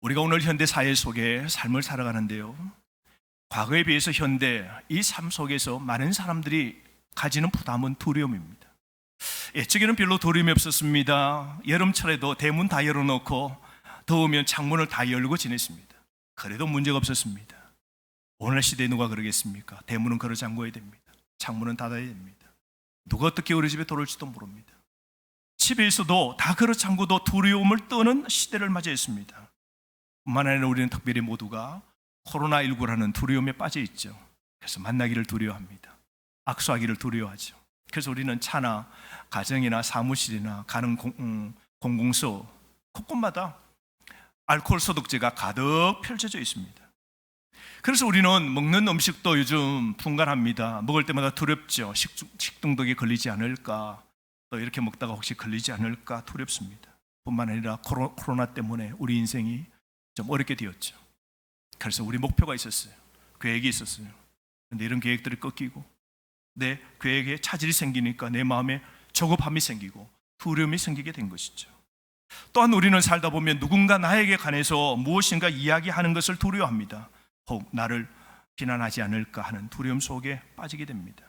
우리가 오늘 현대 사회 속에 삶을 살아가는데요, 과거에 비해서 현대 이 삶 속에서 많은 사람들이 가지는 부담은 두려움입니다. 옛적에는 별로 두려움이 없었습니다. 여름철에도 대문 다 열어놓고 더우면 창문을 다 열고 지냈습니다. 그래도 문제가 없었습니다. 오늘 시대에 누가 그러겠습니까? 대문은 걸어 잠궈야 됩니다. 창문은 닫아야 됩니다. 누가 어떻게 우리 집에 들어올지도 모릅니다. 집에 있어도 다 걸어 잠궈도 두려움을 떠는 시대를 맞이했습니다. 뿐만 아니라 우리는 특별히 모두가 코로나19라는 두려움에 빠져 있죠. 그래서 만나기를 두려워합니다. 악수하기를 두려워하죠. 그래서 우리는 차나 가정이나 사무실이나 가는 공공소 곳곳마다 알코올 소독제가 가득 펼쳐져 있습니다. 그래서 우리는 먹는 음식도 요즘 분간합니다. 먹을 때마다 두렵죠. 식중독에 걸리지 않을까, 또 이렇게 먹다가 혹시 걸리지 않을까 두렵습니다. 뿐만 아니라 코로나 때문에 우리 인생이 좀 어렵게 되었죠. 그래서 우리 목표가 있었어요. 계획이 있었어요. 그런데 이런 계획들이 꺾이고 내 계획에 차질이 생기니까 내 마음에 조급함이 생기고 두려움이 생기게 된 것이죠. 또한 우리는 살다 보면 누군가 나에게 관해서 무엇인가 이야기하는 것을 두려워합니다. 혹 나를 비난하지 않을까 하는 두려움 속에 빠지게 됩니다.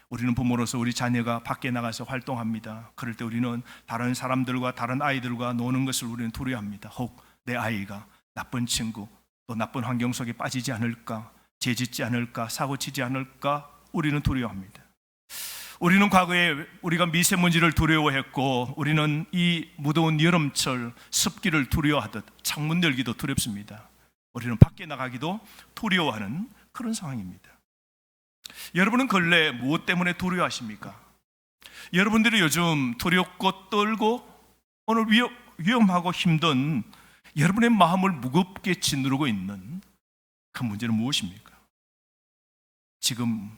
우리는 부모로서 우리 자녀가 밖에 나가서 활동합니다. 그럴 때 우리는 다른 사람들과 다른 아이들과 노는 것을 우리는 두려워합니다. 혹 내 아이가 나쁜 친구 또 나쁜 환경 속에 빠지지 않을까, 죄짓지 않을까, 사고치지 않을까 우리는 두려워합니다. 우리는 과거에 우리가 미세먼지를 두려워했고, 우리는 이 무더운 여름철 습기를 두려워하듯 창문 열기도 두렵습니다. 우리는 밖에 나가기도 두려워하는 그런 상황입니다. 여러분은 근래 무엇 때문에 두려워하십니까? 여러분들이 요즘 두렵고 떨고 오늘 위험하고 힘든 여러분의 마음을 무겁게 짓누르고 있는 그 문제는 무엇입니까? 지금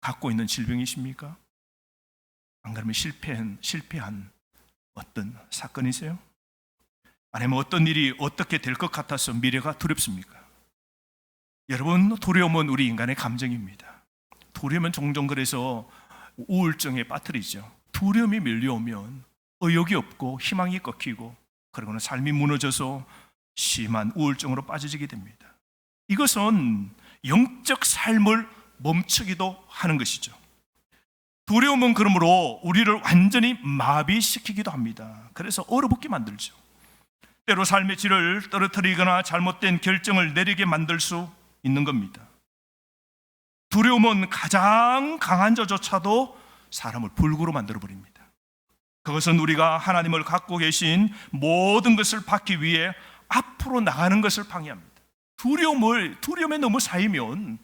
갖고 있는 질병이십니까? 안 그러면 실패한 어떤 사건이세요? 아니면 어떤 일이 어떻게 될 것 같아서 미래가 두렵습니까? 여러분, 두려움은 우리 인간의 감정입니다. 두려움은 종종 그래서 우울증에 빠뜨리죠. 두려움이 밀려오면 의욕이 없고 희망이 꺾이고, 그리고는 삶이 무너져서 심한 우울증으로 빠져지게 됩니다. 이것은 영적 삶을 멈추기도 하는 것이죠. 두려움은 그러므로 우리를 완전히 마비시키기도 합니다. 그래서 얼어붙게 만들죠. 때로 삶의 질을 떨어뜨리거나 잘못된 결정을 내리게 만들 수 있는 겁니다. 두려움은 가장 강한 자조차도 사람을 불구로 만들어버립니다. 그것은 우리가 하나님을 갖고 계신 모든 것을 받기 위해 앞으로 나가는 것을 방해합니다. 두려움에 너무 쌓이면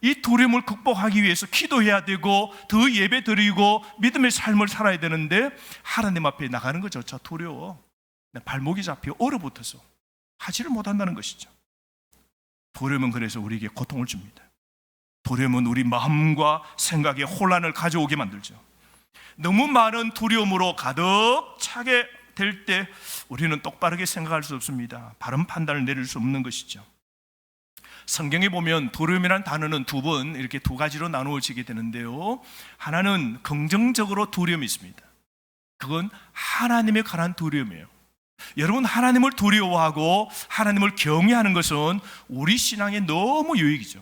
이 두려움을 극복하기 위해서 기도해야 되고 더 예배 드리고 믿음의 삶을 살아야 되는데, 하나님 앞에 나가는 것조차 두려워 발목이 잡혀 얼어붙어서 하지를 못한다는 것이죠. 두려움은 그래서 우리에게 고통을 줍니다. 두려움은 우리 마음과 생각에 혼란을 가져오게 만들죠. 너무 많은 두려움으로 가득 차게 될 때 우리는 똑바르게 생각할 수 없습니다. 바른 판단을 내릴 수 없는 것이죠. 성경에 보면 두려움이라는 단어는 이렇게 두 가지로 나누어지게 되는데요, 하나는 긍정적으로 두려움이 있습니다. 그건 하나님에 관한 두려움이에요. 여러분, 하나님을 두려워하고 하나님을 경외하는 것은 우리 신앙에 너무 유익이죠.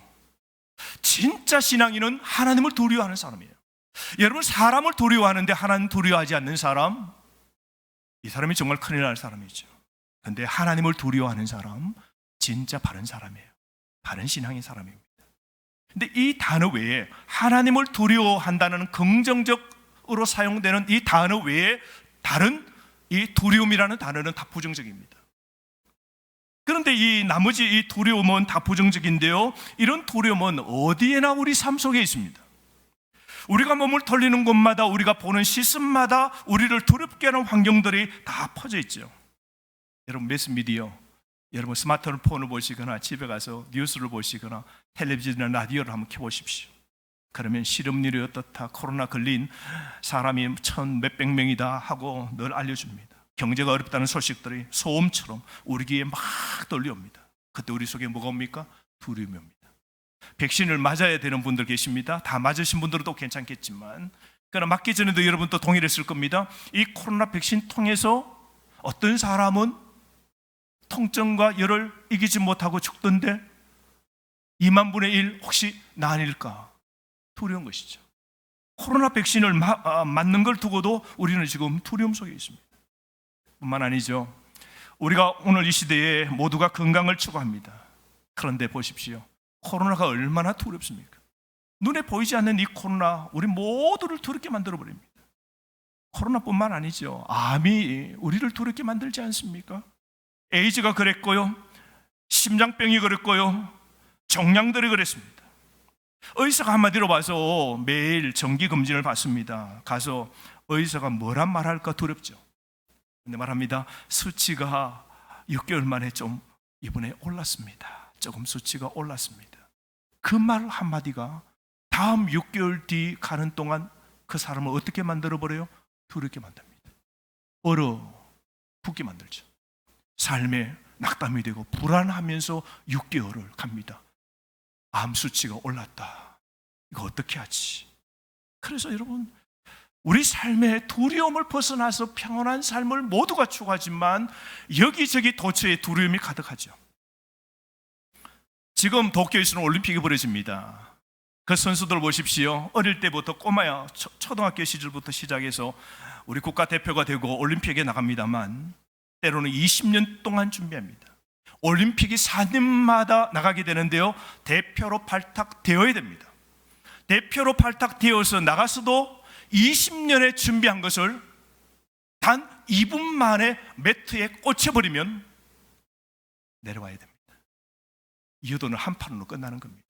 진짜 신앙인은 하나님을 두려워하는 사람이에요. 여러분, 사람을 두려워하는데 하나님 두려워하지 않는 사람, 이 사람이 정말 큰일 날 사람이죠. 그런데 하나님을 두려워하는 사람, 진짜 바른 사람이에요. 바른 신앙의 사람입니다. 근데 이 단어 외에, 하나님을 두려워한다는 긍정적으로 사용되는 이 단어 외에 다른 이 두려움이라는 단어는 다 부정적입니다. 그런데 이 나머지 이 두려움은 다 부정적인데요, 이런 두려움은 어디에나 우리 삶 속에 있습니다. 우리가 몸을 털리는 곳마다, 우리가 보는 시선마다 우리를 두렵게 하는 환경들이 다 퍼져 있죠. 여러분, 매스미디어, 여러분 스마트폰을 보시거나 집에 가서 뉴스를 보시거나 텔레비전이나 라디오를 한번 켜보십시오. 그러면 실업률이 어떻다, 코로나 걸린 사람이 1,몇백 명이다 하고 늘 알려줍니다. 경제가 어렵다는 소식들이 소음처럼 우리 귀에 막 떨려옵니다. 그때 우리 속에 뭐가 옵니까? 두려움이 옵니다. 백신을 맞아야 되는 분들 계십니다. 다 맞으신 분들은 또 괜찮겠지만, 그러나 맞기 전에도 여러분 또 동일했을 겁니다. 이 코로나 백신 통해서 어떤 사람은 통증과 열을 이기지 못하고 죽던데 2만 분의 1 혹시 나 아닐까 두려운 것이죠. 코로나 백신을 맞는 걸 두고도 우리는 지금 두려움 속에 있습니다. 뿐만 아니죠. 우리가 오늘 이 시대에 모두가 건강을 추구합니다. 그런데 보십시오. 코로나가 얼마나 두렵습니까? 눈에 보이지 않는 이 코로나 우리 모두를 두렵게 만들어버립니다. 코로나뿐만 아니죠. 암이 우리를 두렵게 만들지 않습니까? 에이즈가 그랬고요, 심장병이 그랬고요, 정량들이 그랬습니다. 의사가 한마디로 봐서 매일 정기검진을 받습니다. 가서 의사가 뭐란 말할까 두렵죠. 근데 말합니다. 수치가 6개월 만에 좀 이번에 올랐습니다. 조금 수치가 올랐습니다. 그 말 한마디가 다음 6개월 뒤 가는 동안 그 사람을 어떻게 만들어버려요? 두렵게 만듭니다. 얼어 붙게 만들죠. 삶에 낙담이 되고 불안하면서 6개월을 갑니다. 암 수치가 올랐다. 이거 어떻게 하지? 그래서 여러분, 우리 삶의 두려움을 벗어나서 평온한 삶을 모두가 추구하지만 여기저기 도처에 두려움이 가득하죠. 지금 도쿄에서는 올림픽이 벌어집니다. 그 선수들 보십시오. 어릴 때부터 꼬마야 초등학교 시절부터 시작해서 우리 국가대표가 되고 올림픽에 나갑니다만 때로는 20년 동안 준비합니다. 올림픽이 4년마다 나가게 되는데요, 대표로 발탁되어야 됩니다. 대표로 발탁되어서 나가서도 20년에 준비한 것을 단 2분 만에 매트에 꽂혀버리면 내려와야 됩니다. 이유도는 한 판으로 끝나는 겁니다.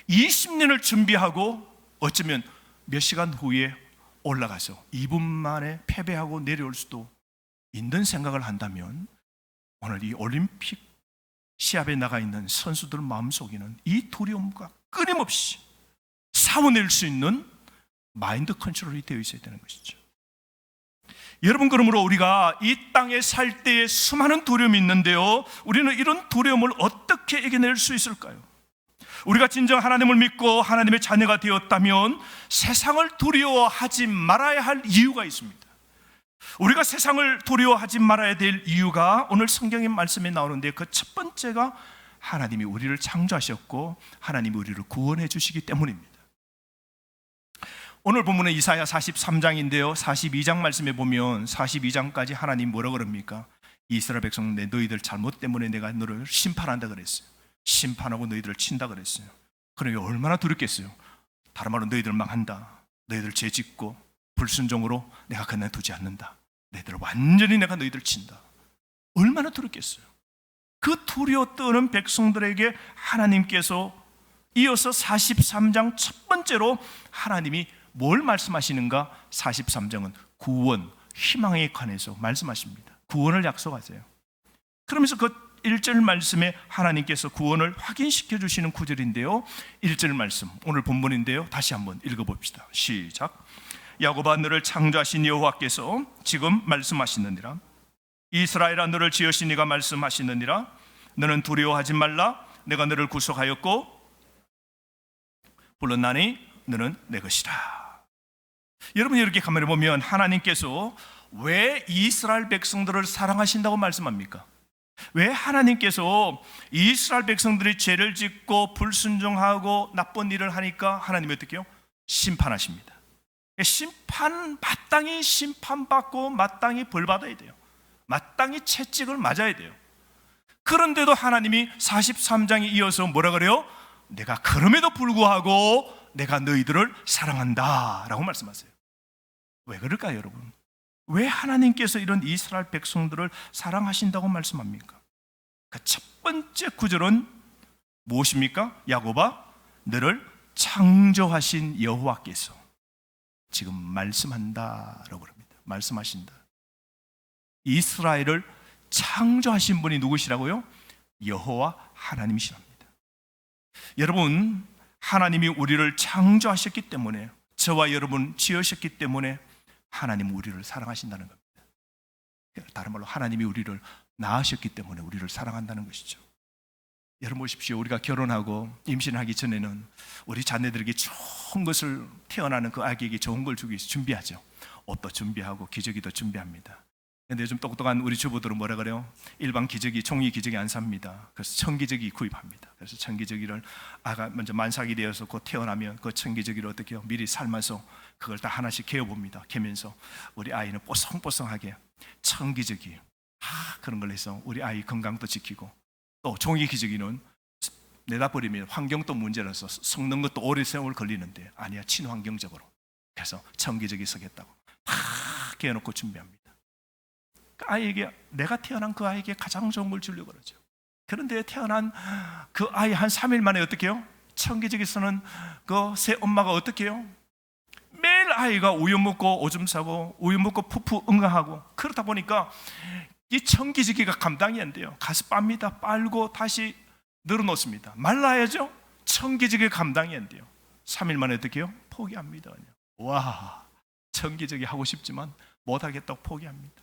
20년을 준비하고 어쩌면 몇 시간 후에 올라가서 2분 만에 패배하고 내려올 수도 있는 생각을 한다면 오늘 이 올림픽 시합에 나가 있는 선수들 마음속에는 이 두려움과 끊임없이 싸워낼 수 있는 마인드 컨트롤이 되어 있어야 되는 것이죠. 여러분, 그러므로 우리가 이 땅에 살 때에 수많은 두려움이 있는데요, 우리는 이런 두려움을 어떻게 이겨낼 수 있을까요? 우리가 진정 하나님을 믿고 하나님의 자녀가 되었다면 세상을 두려워하지 말아야 할 이유가 있습니다. 우리가 세상을 두려워하지 말아야 될 이유가 오늘 성경의 말씀에 나오는데 그 첫 번째가 하나님이 우리를 창조하셨고 하나님이 우리를 구원해 주시기 때문입니다. 오늘 본문은 이사야 43장인데요 42장 말씀에 보면 42장까지 하나님 뭐라고 그럽니까? 이스라엘 백성, 내 너희들 잘못 때문에 내가 너를 심판한다 그랬어요. 심판하고 너희들을 친다 그랬어요. 그러니 얼마나 두렵겠어요. 다른 말로 너희들 망한다, 너희들 죄짓고 불순종으로 내가 그냥 두지 않는다, 너희들 완전히 내가 너희들 친다. 얼마나 두렵겠어요. 그 두려워 떠는 백성들에게 하나님께서 이어서 43장 첫 번째로 하나님이 뭘 말씀하시는가? 43장은 구원, 희망에 관해서 말씀하십니다. 구원을 약속하세요. 그러면서 그 1절 말씀에 하나님께서 구원을 확인시켜 주시는 구절인데요, 1절 말씀 오늘 본문인데요, 다시 한번 읽어봅시다. 시작. 야곱아, 너를 창조하신 여호와께서 지금 말씀하시느니라. 이스라엘아, 너를 지으신 이가 말씀하시느니라. 너는 두려워하지 말라. 내가 너를 구속하였고 불렀나니 너는 내 것이라. 여러분, 이렇게 가만히 보면 하나님께서 왜 이스라엘 백성들을 사랑하신다고 말씀합니까? 왜 하나님께서 이스라엘 백성들이 죄를 짓고 불순종하고 나쁜 일을 하니까 하나님이 어떻게 해요? 심판하십니다. 마땅히 심판받고 마땅히 벌받아야 돼요. 마땅히 채찍을 맞아야 돼요. 그런데도 하나님이 43장에 이어서 뭐라 그래요? 내가 그럼에도 불구하고 내가 너희들을 사랑한다 라고 말씀하세요. 왜 그럴까요, 여러분? 왜 하나님께서 이런 이스라엘 백성들을 사랑하신다고 말씀합니까? 그 첫 번째 구절은 무엇입니까? 야곱아, 너를 창조하신 여호와께서 지금 말씀한다라고 합니다. 말씀하신다. 이스라엘을 창조하신 분이 누구시라고요? 여호와 하나님이시랍니다. 여러분, 하나님이 우리를 창조하셨기 때문에, 저와 여러분 지으셨기 때문에 하나님은 우리를 사랑하신다는 겁니다. 다른 말로 하나님이 우리를 낳으셨기 때문에 우리를 사랑한다는 것이죠. 여러분 보십시오. 우리가 결혼하고 임신하기 전에는 우리 자녀들에게 좋은 것을, 태어나는 그 아기에게 좋은 걸 주기 위해서 준비하죠. 옷도 준비하고 기저귀도 준비합니다. 근데 요즘 똑똑한 우리 주부들은 뭐라 그래요? 일반 기저귀, 종이 기저귀 안 삽니다. 그래서 청기저귀 구입합니다. 그래서 청기저귀를 아가 먼저 만삭이 되어서 곧 태어나면 그 청기저귀를 어떻게 해요? 미리 삶아서 그걸 다 하나씩 개어봅니다. 개면서 우리 아이는 뽀송뽀송하게 청기저귀 그런 걸 해서 우리 아이 건강도 지키고, 또 종이 기저귀는 내다 버리면 환경도 문제라서 썩는 것도 오래 세월 걸리는데 아니야, 친환경적으로. 그래서 청기저귀 쓰겠다고 다 개어놓고 준비합니다. 그 아이에게, 내가 태어난 그 아이에게 가장 좋은 걸 주려고 그러죠. 그런데 태어난 그 아이 한 3일 만에 어떻게 해요? 청기저귀 쓰는 그 새 엄마가 어떻게 해요? 매일 아이가 우유 먹고 오줌 싸고 우유 먹고 푸푸 응가하고, 그러다 보니까 이 청기저귀가 감당이 안 돼요. 가서 빱니다. 빨고 다시 늘어놓습니다. 말라야죠. 청기저귀 감당이 안 돼요. 3일 만에 어떻게 해요? 포기합니다. 그냥. 와, 청기저귀 하고 싶지만 못하겠다고 포기합니다.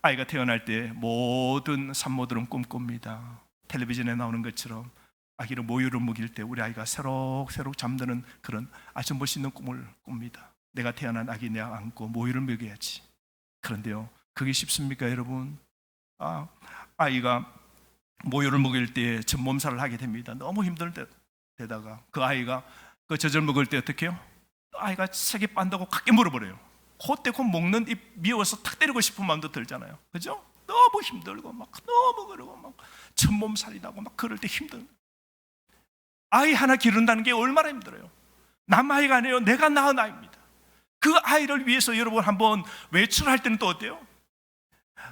아이가 태어날 때 모든 산모들은 꿈꿉니다. 텔레비전에 나오는 것처럼 아기를 모유를 먹일 때 우리 아이가 새록새록 잠드는 그런 아주 멋있는 꿈을 꿉니다. 내가 태어난 아기 내가 안고 모유를 먹여야지. 그런데요, 그게 쉽습니까, 여러분? 아이가 모유를 먹일 때 전몸살을 하게 됩니다. 너무 힘들 때다가 그 아이가 그 젖을 먹을 때 어떻게 해요? 아이가 세게 빤다고 각게 물어버려요. 그때 그 먹는 입 미워서 탁 때리고 싶은 마음도 들잖아요. 그죠? 너무 힘들고 막 너무 그러고 막 전몸살이 나고 막 그럴 때 힘든. 아이 하나 기른다는 게 얼마나 힘들어요. 남 아이가 아니에요. 내가 낳은 아이입니다. 그 아이를 위해서 여러분 한번 외출할 때는 또 어때요?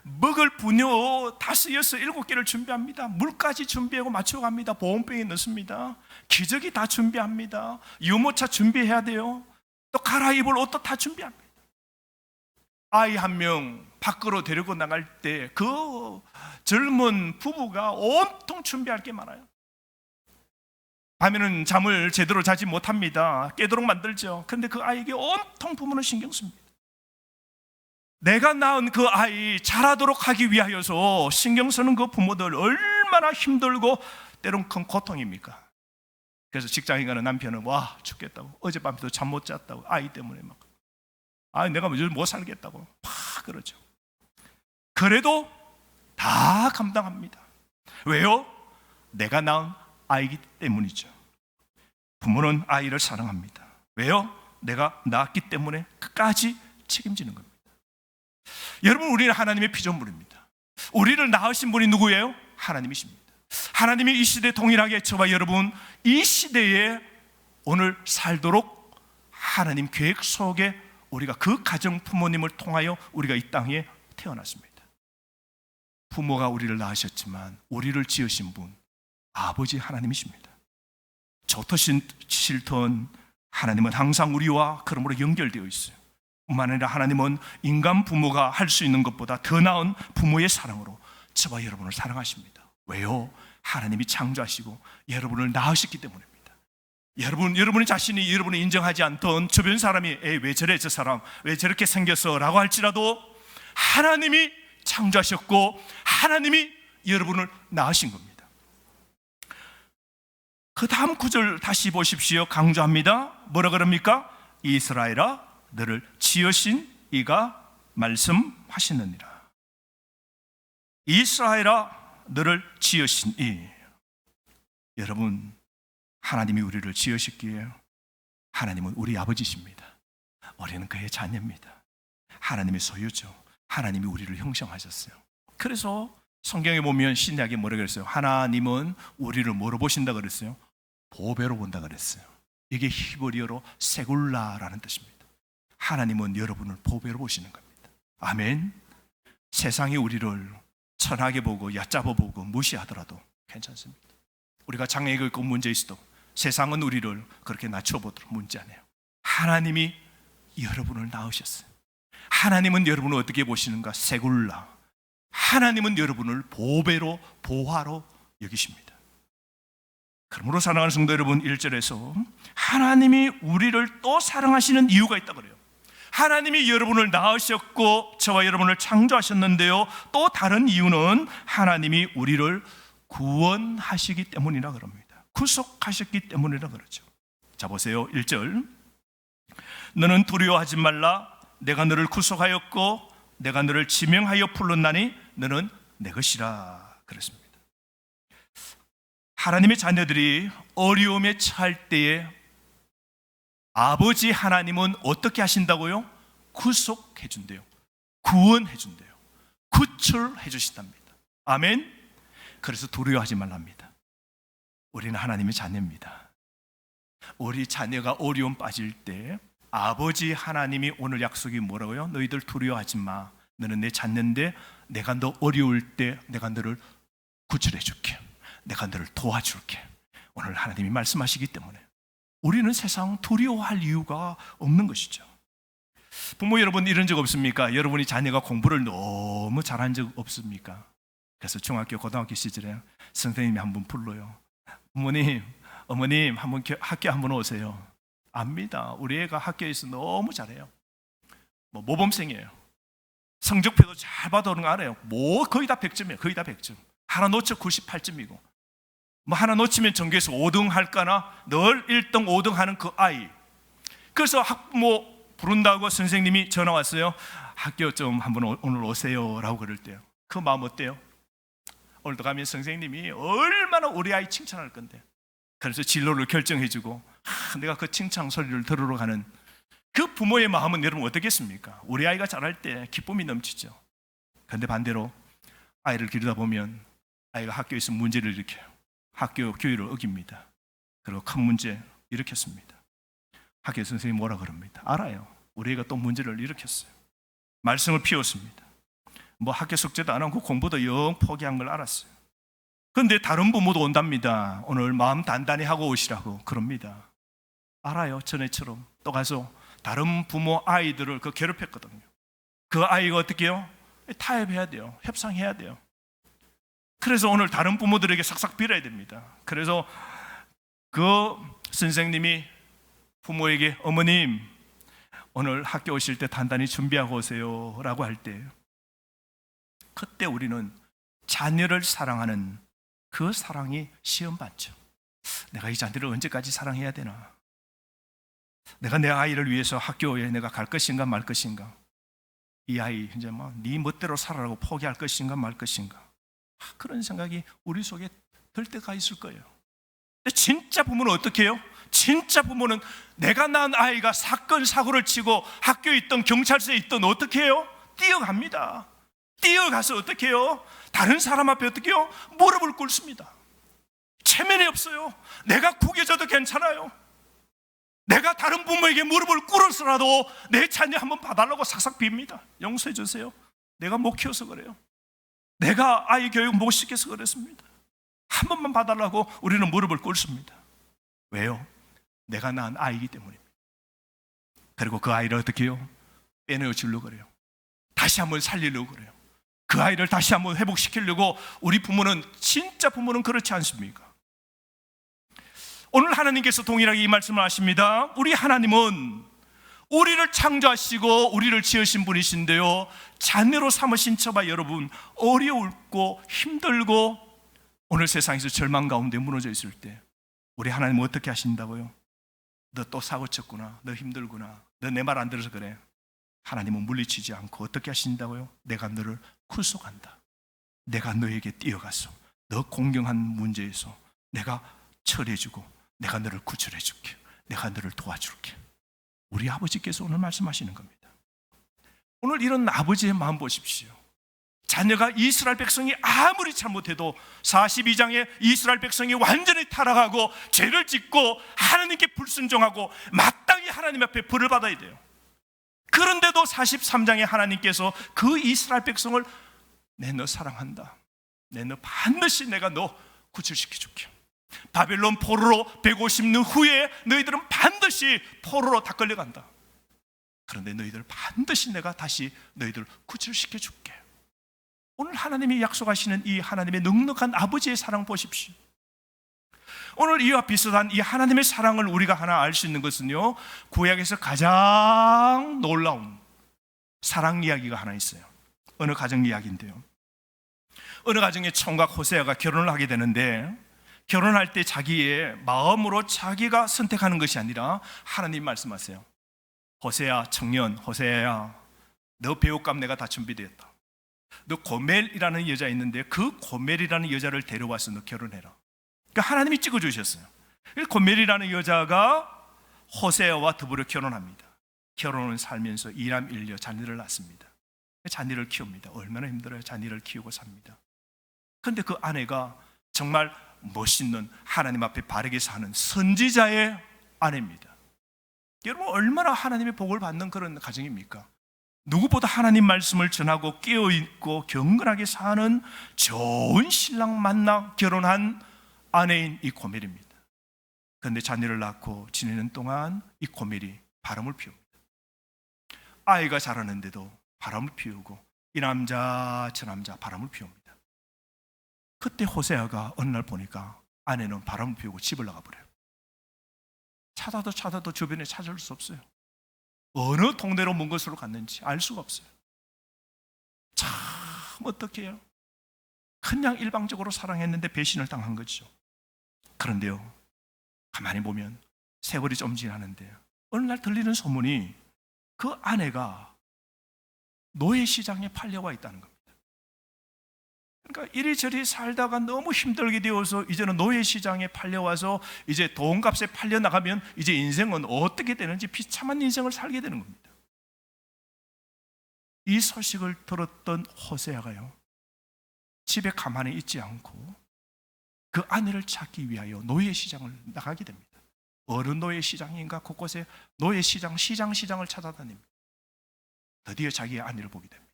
먹을 분유 5, 6, 7개를 준비합니다. 물까지 준비하고 맞춰갑니다. 보온병에 넣습니다. 기저귀 다 준비합니다. 유모차 준비해야 돼요. 또 갈아입을 옷도 다 준비합니다. 아이 한 명 밖으로 데리고 나갈 때 그 젊은 부부가 온통 준비할 게 많아요. 밤에는 잠을 제대로 자지 못합니다. 깨도록 만들죠. 그런데 그 아이에게 온통 부모는 신경 씁니다. 내가 낳은 그 아이 자라도록 하기 위하여서 신경 쓰는 그 부모들 얼마나 힘들고 때론 큰 고통입니까? 그래서 직장에 가는 남편은 와 죽겠다고, 어젯밤에도 잠 못 잤다고, 아이 때문에 막 내가 못 살겠다고 막 그러죠. 그래도 다 감당합니다. 왜요? 내가 낳은 아이기 때문이죠. 부모는 아이를 사랑합니다. 왜요? 내가 낳았기 때문에 끝까지 책임지는 겁니다. 여러분, 우리는 하나님의 피조물입니다. 우리를 낳으신 분이 누구예요? 하나님이십니다. 하나님이 이 시대에 동일하게 저와 여러분 이 시대에 오늘 살도록 하나님 계획 속에 우리가 그 가정 부모님을 통하여 우리가 이 땅에 태어났습니다. 부모가 우리를 낳으셨지만 우리를 지으신 분 아버지 하나님이십니다. 좋든 싫든 하나님은 항상 우리와 그러므로 연결되어 있어요. 뿐만 아니라 하나님은 인간 부모가 할 수 있는 것보다 더 나은 부모의 사랑으로 저와 여러분을 사랑하십니다. 왜요? 하나님이 창조하시고 여러분을 낳으셨기 때문입니다. 여러분의 자신이 여러분을 인정하지 않던 주변 사람이 왜 저래 저 사람 왜 저렇게 생겼어 라고 할지라도 하나님이 창조하셨고 하나님이 여러분을 낳으신 겁니다. 그 다음 구절 다시 보십시오. 강조합니다. 뭐라 그럽니까? 이스라엘아 너를 지으신 이가 말씀하시느니라. 이스라엘아 너를 지으신 이. 여러분, 하나님이 우리를 지으셨기에 하나님은 우리 아버지십니다. 우리는 그의 자녀입니다. 하나님의 소유죠. 하나님이 우리를 형성하셨어요. 그래서 성경에 보면 신약에 뭐라 그랬어요? 하나님은 우리를 뭐로 보신다 그랬어요? 보배로 본다 그랬어요. 이게 히브리어로 세굴라라는 뜻입니다. 하나님은 여러분을 보배로 보시는 겁니다. 아멘. 세상이 우리를 천하게 보고 얕잡아 보고 무시하더라도 괜찮습니다. 우리가 장애가 있고 문제 있어도 세상은 우리를 그렇게 낮춰보도록 문제 안 해요. 하나님이 여러분을 낳으셨어요. 하나님은 여러분을 어떻게 보시는가? 세굴라. 하나님은 여러분을 보배로 보화로 여기십니다. 그러므로 사랑하는 성도 여러분, 1절에서 하나님이 우리를 또 사랑하시는 이유가 있다 그래요. 하나님이 여러분을 낳으셨고 저와 여러분을 창조하셨는데요, 또 다른 이유는 하나님이 우리를 구원하시기 때문이라 그럽니다. 구속하셨기 때문이라 그러죠. 자 보세요. 1절 너는 두려워하지 말라. 내가 너를 구속하였고 내가 너를 지명하여 불렀나니 너는 내 것이라 그랬습니다. 하나님의 자녀들이 어려움에 처할 때에 아버지 하나님은 어떻게 하신다고요? 구속해 준대요. 구원해 준대요. 구출해 주신답니다. 아멘. 그래서 두려워하지 말랍니다. 우리는 하나님의 자녀입니다. 우리 자녀가 어려움 빠질 때 아버지 하나님이 오늘 약속이 뭐라고요? 너희들 두려워하지 마. 너는 내 자녀인데 내가 너 어려울 때 내가 너를 구출해 줄게. 내가 너를 도와줄게. 오늘 하나님이 말씀하시기 때문에 우리는 세상 두려워할 이유가 없는 것이죠. 부모 여러분, 이런 적 없습니까? 여러분이 자녀가 공부를 너무 잘한 적 없습니까? 그래서 중학교, 고등학교 시절에 선생님이 한번 불러요. 부모님, 어머님, 한번 학교 한번 오세요. 압니다. 우리 애가 학교에서 너무 잘해요. 모범생이에요. 성적표도 잘 받아오는 거 알아요. 거의 다 100점이에요. 거의 다 100점. 하나 놓쳐 98점이고 하나 놓치면 전교에서 5등 할까나 늘 1등, 5등 하는 그 아이. 그래서 학부모 부른다고 선생님이 전화 왔어요. 학교 좀 한번 오늘 오세요 라고 그럴 때요. 그 마음 어때요? 오늘도 가면 선생님이 얼마나 우리 아이 칭찬할 건데. 그래서 진로를 결정해주고 내가 그 칭찬 소리를 들으러 가는 그 부모의 마음은 여러분 어떻겠습니까? 우리 아이가 잘할 때 기쁨이 넘치죠. 그런데 반대로 아이를 기르다 보면 아이가 학교에서 문제를 일으켜요. 학교 교율을 어깁니다. 그리고 큰 문제 일으켰습니다. 학교 선생님이 뭐라 그럽니다. 알아요. 우리 애가 또 문제를 일으켰어요. 말썽을 피웠습니다. 학교 숙제도 안 하고 공부도 영 포기한 걸 알았어요. 그런데 다른 부모도 온답니다. 오늘 마음 단단히 하고 오시라고 그럽니다. 알아요. 전에처럼 또 가서 다른 부모 아이들을 괴롭혔거든요. 그 아이가 어떻게 해요? 타협해야 돼요. 협상해야 돼요. 그래서 오늘 다른 부모들에게 싹싹 빌어야 됩니다. 그래서 그 선생님이 부모에게 어머님 오늘 학교 오실 때 단단히 준비하고 오세요 라고 할 때 그때 우리는 자녀를 사랑하는 그 사랑이 시험받죠. 내가 이 자녀를 언제까지 사랑해야 되나? 내가 내 아이를 위해서 학교에 내가 갈 것인가 말 것인가? 이 아이 이제 네 멋대로 살아라고 포기할 것인가 말 것인가? 그런 생각이 우리 속에 들 때가 있을 거예요. 근데 진짜 부모는 어떻게 해요? 진짜 부모는 내가 낳은 아이가 사건 사고를 치고 학교에 있던 경찰서에 있던 어떻게 해요? 뛰어갑니다. 뛰어가서 어떻게 해요? 다른 사람 앞에 어떻게 해요? 무릎을 꿇습니다. 체면이 없어요. 내가 구겨져도 괜찮아요. 내가 다른 부모에게 무릎을 꿇어서라도 내 자녀 한번 봐달라고 싹싹 빕니다. 용서해 주세요. 내가 못 키워서 그래요. 내가 아이 교육 못 시켜서 그랬습니다. 한 번만 봐달라고 우리는 무릎을 꿇습니다. 왜요? 내가 낳은 아이이기 때문입니다. 그리고 그 아이를 어떻게 해요? 빼내어 주려고 그래요. 다시 한번 살리려고 그래요. 그 아이를 다시 한번 회복시키려고 우리 부모는, 진짜 부모는 그렇지 않습니까? 오늘 하나님께서 동일하게 이 말씀을 하십니다. 우리 하나님은 우리를 창조하시고 우리를 지으신 분이신데요, 자녀로 삼으신 저와 여러분, 어려울고 힘들고 오늘 세상에서 절망 가운데 무너져 있을 때 우리 하나님은 어떻게 하신다고요? 너 또 사고 쳤구나, 너 힘들구나, 너 내 말 안 들어서 그래. 하나님은 물리치지 않고 어떻게 하신다고요? 내가 너를 구속한다. 내가 너에게 뛰어가서 너 공경한 문제에서 내가 처리해주고 내가 너를 구출해줄게. 내가 너를 도와줄게. 우리 아버지께서 오늘 말씀하시는 겁니다. 오늘 이런 아버지의 마음 보십시오. 자녀가, 이스라엘 백성이 아무리 잘못해도 42장에 이스라엘 백성이 완전히 타락하고 죄를 짓고 하나님께 불순종하고 마땅히 하나님 앞에 벌을 받아야 돼요. 그런데도 43장에 하나님께서 그 이스라엘 백성을 내 너 사랑한다. 내 너 반드시 내가 너 구출시켜 줄게. 바벨론 포로로 150년 후에 너희들은 반드시 포로로 다 끌려간다. 그런데 너희들 반드시 내가 다시 너희들 구출시켜 줄게. 오늘 하나님이 약속하시는 이 하나님의 넉넉한 아버지의 사랑 보십시오. 오늘 이와 비슷한 이 하나님의 사랑을 우리가 하나 알 수 있는 것은요, 구약에서 가장 놀라운 사랑 이야기가 하나 있어요. 어느 가정 이야기인데요, 어느 가정의 총각 호세아가 결혼을 하게 되는데, 결혼할 때 자기의 마음으로 자기가 선택하는 것이 아니라 하나님 말씀하세요. 호세아 청년, 호세아야, 너 배옷값 내가 다 준비되었다. 너 고멜이라는 여자 있는데 그 고멜이라는 여자를 데려와서 너 결혼해라. 그러니까 하나님이 찍어주셨어요. 고멜이라는 여자가 호세아와 더불어 결혼합니다. 결혼을 살면서 2남 1녀 자녀를 낳습니다. 자녀를 키웁니다. 얼마나 힘들어요. 자녀를 키우고 삽니다. 그런데 그 아내가 정말 멋있는, 하나님 앞에 바르게 사는 선지자의 아내입니다. 여러분, 얼마나 하나님의 복을 받는 그런 가정입니까? 누구보다 하나님 말씀을 전하고 깨어있고 경건하게 사는 좋은 신랑 만나 결혼한 아내인 이 고멜입니다. 그런데 자녀를 낳고 지내는 동안 이 고멜이 바람을 피웁니다. 아이가 자라는데도 바람을 피우고 이 남자 저 남자 바람을 피웁니다. 그때 호세아가 어느 날 보니까 아내는 바람을 피우고 집을 나가버려요. 찾아도 주변에 찾을 수 없어요. 어느 동네로 먼 곳으로 갔는지 알 수가 없어요. 참 어떡해요. 그냥 일방적으로 사랑했는데 배신을 당한 거죠. 그런데요, 가만히 보면 세월이 좀 지나는데 어느 날 들리는 소문이 그 아내가 노예시장에 팔려와 있다는 겁니다. 그러니까 이리저리 살다가 너무 힘들게 되어서 이제는 노예시장에 팔려와서 이제 돈값에 팔려나가면 이제 인생은 어떻게 되는지 비참한 인생을 살게 되는 겁니다. 이 소식을 들었던 호세아가요, 집에 가만히 있지 않고 그 아내를 찾기 위하여 노예시장을 나가게 됩니다. 어느 노예시장인가 곳곳에 노예시장, 시장을 찾아다닙니다. 드디어 자기의 아내를 보게 됩니다.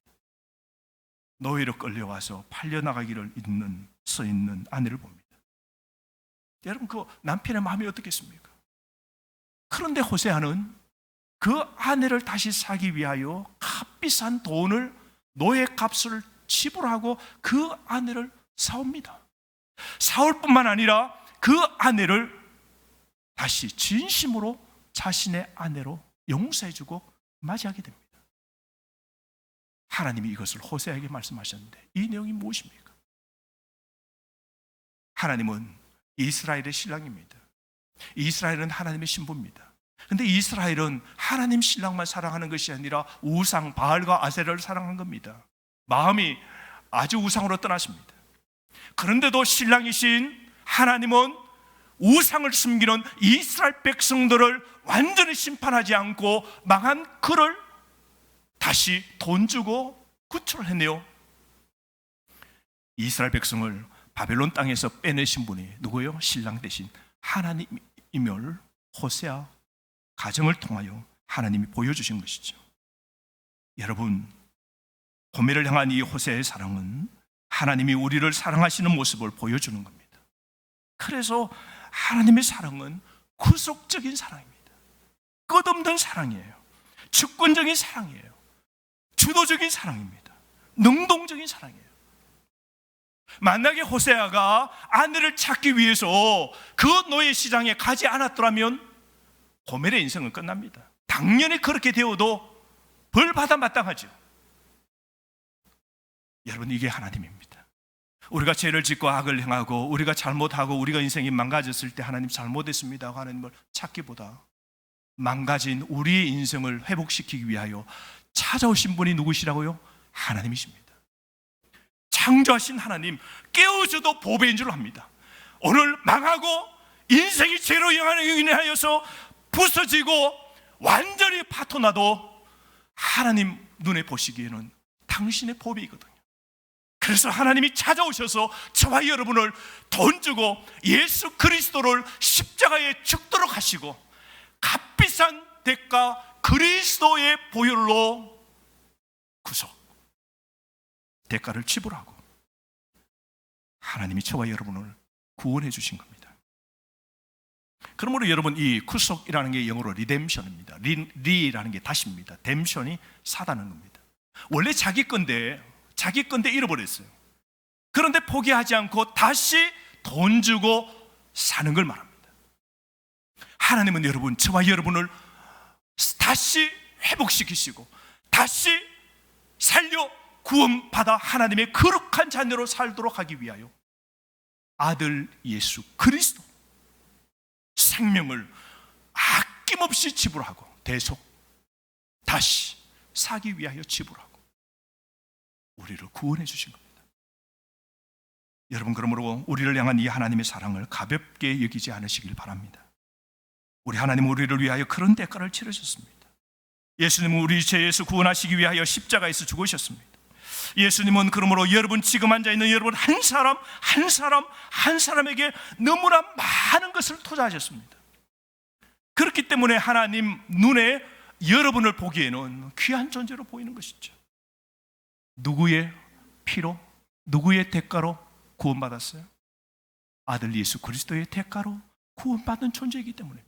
노예로 끌려와서 팔려나가기를 서 있는 아내를 봅니다. 여러분, 그 남편의 마음이 어떻겠습니까? 그런데 호세아는 그 아내를 다시 사기 위하여 값비싼 돈을, 노예값을 지불하고 그 아내를 사옵니다. 사올 뿐만 아니라 그 아내를 다시 진심으로 자신의 아내로 용서해주고 맞이하게 됩니다. 하나님이 이것을 호세아에게 말씀하셨는데 이 내용이 무엇입니까? 하나님은 이스라엘의 신랑입니다. 이스라엘은 하나님의 신부입니다. 그런데 이스라엘은 하나님 신랑만 사랑하는 것이 아니라 우상 바알과 아세라를 사랑한 겁니다. 마음이 아주 우상으로 떠나십니다. 그런데도 신랑이신 하나님은 우상을 숨기는 이스라엘 백성들을 완전히 심판하지 않고 망한 그를 다시 돈 주고 구출을 했네요. 이스라엘 백성을 바벨론 땅에서 빼내신 분이 누구예요? 신랑 대신 하나님임을 호세아 가정을 통하여 하나님이 보여주신 것이죠. 여러분, 고멜을 향한 이 호세아의 사랑은 하나님이 우리를 사랑하시는 모습을 보여주는 겁니다. 그래서 하나님의 사랑은 구속적인 사랑입니다. 끝없는 사랑이에요. 주권적인 사랑이에요. 주도적인 사랑입니다. 능동적인 사랑이에요. 만약에 호세아가 아내를 찾기 위해서 그 노예 시장에 가지 않았더라면 고멜의 인생은 끝납니다. 당연히 그렇게 되어도 벌 받아 마땅하죠. 여러분, 이게 하나님입니다. 우리가 죄를 짓고 악을 행하고 우리가 잘못하고 우리가 인생이 망가졌을 때 하나님 잘못했습니다 하고 하나님을 찾기보다 망가진 우리의 인생을 회복시키기 위하여 찾아오신 분이 누구시라고요? 하나님이십니다. 창조하신 하나님, 깨워줘도 보배인 줄 압니다. 오늘 망하고 인생이 죄로 인하여서 부서지고 완전히 파토나도 하나님 눈에 보시기에는 당신의 보배이거든요. 그래서 하나님이 찾아오셔서 저와 여러분을 돈 주고 예수 그리스도를 십자가에 죽도록 하시고 값비싼 대가 그리스도의 보혈로 구속, 대가를 지불하고 하나님이 저와 여러분을 구원해 주신 겁니다. 그러므로 여러분, 이 구속이라는 게 영어로 리뎀션입니다. 리라는 게 다시입니다. 뎀션이 사다는 겁니다. 원래 자기 건데 잃어버렸어요. 그런데 포기하지 않고 다시 돈 주고 사는 걸 말합니다. 하나님은 여러분, 저와 여러분을 다시 회복시키시고 다시 살려 구원받아 하나님의 거룩한 자녀로 살도록 하기 위하여 아들 예수 그리스도 생명을 아낌없이 지불하고 대속 다시 사기 위하여 지불하고 우리를 구원해 주신 겁니다. 여러분, 그러므로 우리를 향한 이 하나님의 사랑을 가볍게 여기지 않으시길 바랍니다. 우리 하나님은 우리를 위하여 그런 대가를 치르셨습니다. 예수님은 우리 죄에서 구원하시기 위하여 십자가에서 죽으셨습니다. 예수님은 그러므로 여러분, 지금 앉아있는 여러분 한 사람에게 너무나 많은 것을 투자하셨습니다. 그렇기 때문에 하나님 눈에 여러분을 보기에는 귀한 존재로 보이는 것이죠. 누구의 피로, 누구의 대가로 구원받았어요? 아들 예수 그리스도의 대가로 구원받은 존재이기 때문입니다.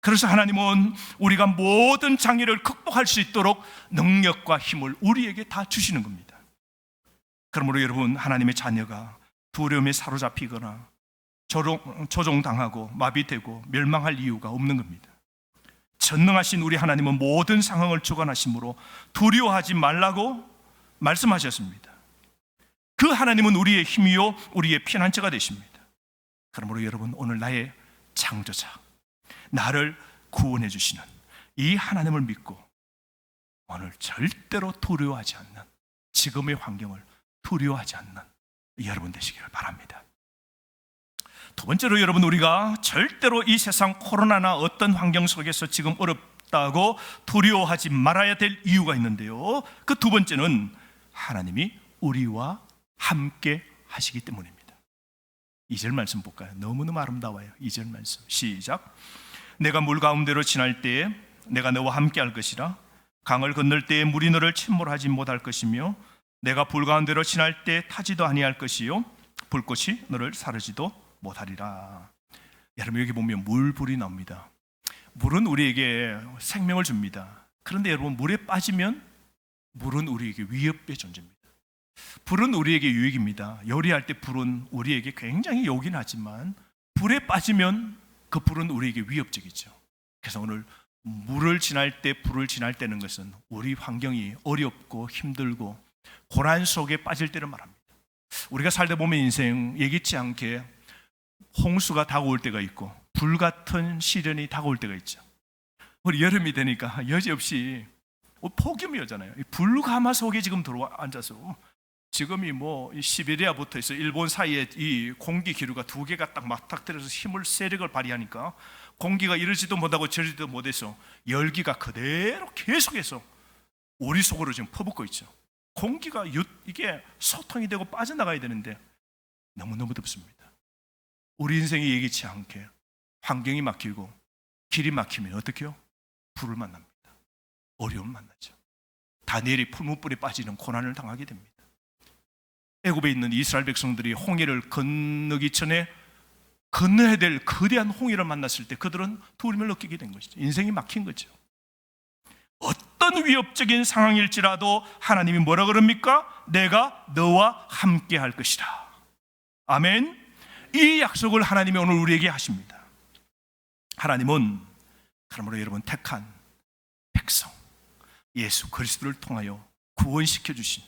그래서 하나님은 우리가 모든 장애를 극복할 수 있도록 능력과 힘을 우리에게 다 주시는 겁니다. 그러므로 여러분, 하나님의 자녀가 두려움에 사로잡히거나 조종당하고 마비되고 멸망할 이유가 없는 겁니다. 전능하신 우리 하나님은 모든 상황을 주관하심으로 두려워하지 말라고 말씀하셨습니다. 그 하나님은 우리의 힘이요 우리의 피난처가 되십니다. 그러므로 여러분, 오늘 나의 창조자, 나를 구원해 주시는 이 하나님을 믿고 오늘 절대로 두려워하지 않는, 지금의 환경을 두려워하지 않는 여러분 되시기를 바랍니다. 두 번째로, 여러분, 우리가 절대로 이 세상 코로나나 어떤 환경 속에서 지금 어렵다고 두려워하지 말아야 될 이유가 있는데요, 그 두 번째는 하나님이 우리와 함께 하시기 때문입니다. 2절 말씀 볼까요? 너무너무 아름다워요. 2절 말씀 시작. 내가 물 가운데로 지날 때에 내가 너와 함께 할 것이라. 강을 건널 때에 물이 너를 침몰하지 못할 것이며 내가 불 가운데로 지날 때 타지도 아니할 것이요 불꽃이 너를 사르지도 못하리라. 여러분, 여기 보면 물불이 나옵니다. 물은 우리에게 생명을 줍니다. 그런데 여러분, 물에 빠지면 물은 우리에게 위협의 존재입니다. 불은 우리에게 유익입니다. 요리할 때 불은 우리에게 굉장히 요긴 하지만 불에 빠지면 그 불은 우리에게 위협적이죠. 그래서 오늘 물을 지날 때, 불을 지날 때는 것은 우리 환경이 어렵고 힘들고 고난 속에 빠질 때를 말합니다. 우리가 살다 보면 인생 예기치 않게 홍수가 다가올 때가 있고 불같은 시련이 다가올 때가 있죠. 우리 여름이 되니까 여지없이 폭염이 오잖아요. 불가마 속에 지금 들어와 앉아서 지금이 뭐 시베리아부터 해서 일본 사이에 이 공기 기류가 두 개가 딱 맞닥뜨려서 힘을, 세력을 발휘하니까 공기가 이러지도 못하고 저러지도 못해서 열기가 그대로 계속해서 우리 속으로 지금 퍼붓고 있죠. 공기가 이게 소통이 되고 빠져나가야 되는데 너무너무 덥습니다. 우리 인생이 예기치 않게 환경이 막히고 길이 막히면 어떻게 해요? 불을 만납니다. 어려움 만나죠. 다니엘이 풀무불에 빠지는 고난을 당하게 됩니다. 애굽에 있는 이스라엘 백성들이 홍해를 건너기 전에 건너야 될 거대한 홍해를 만났을 때 그들은 두려움을 느끼게 된 것이죠. 인생이 막힌 거죠. 어떤 위협적인 상황일지라도 하나님이 뭐라 그럽니까? 내가 너와 함께 할 것이다. 아멘. 이 약속을 하나님이 오늘 우리에게 하십니다. 하나님은 그러므로 여러분 택한 백성 예수 그리스도를 통하여 구원시켜 주신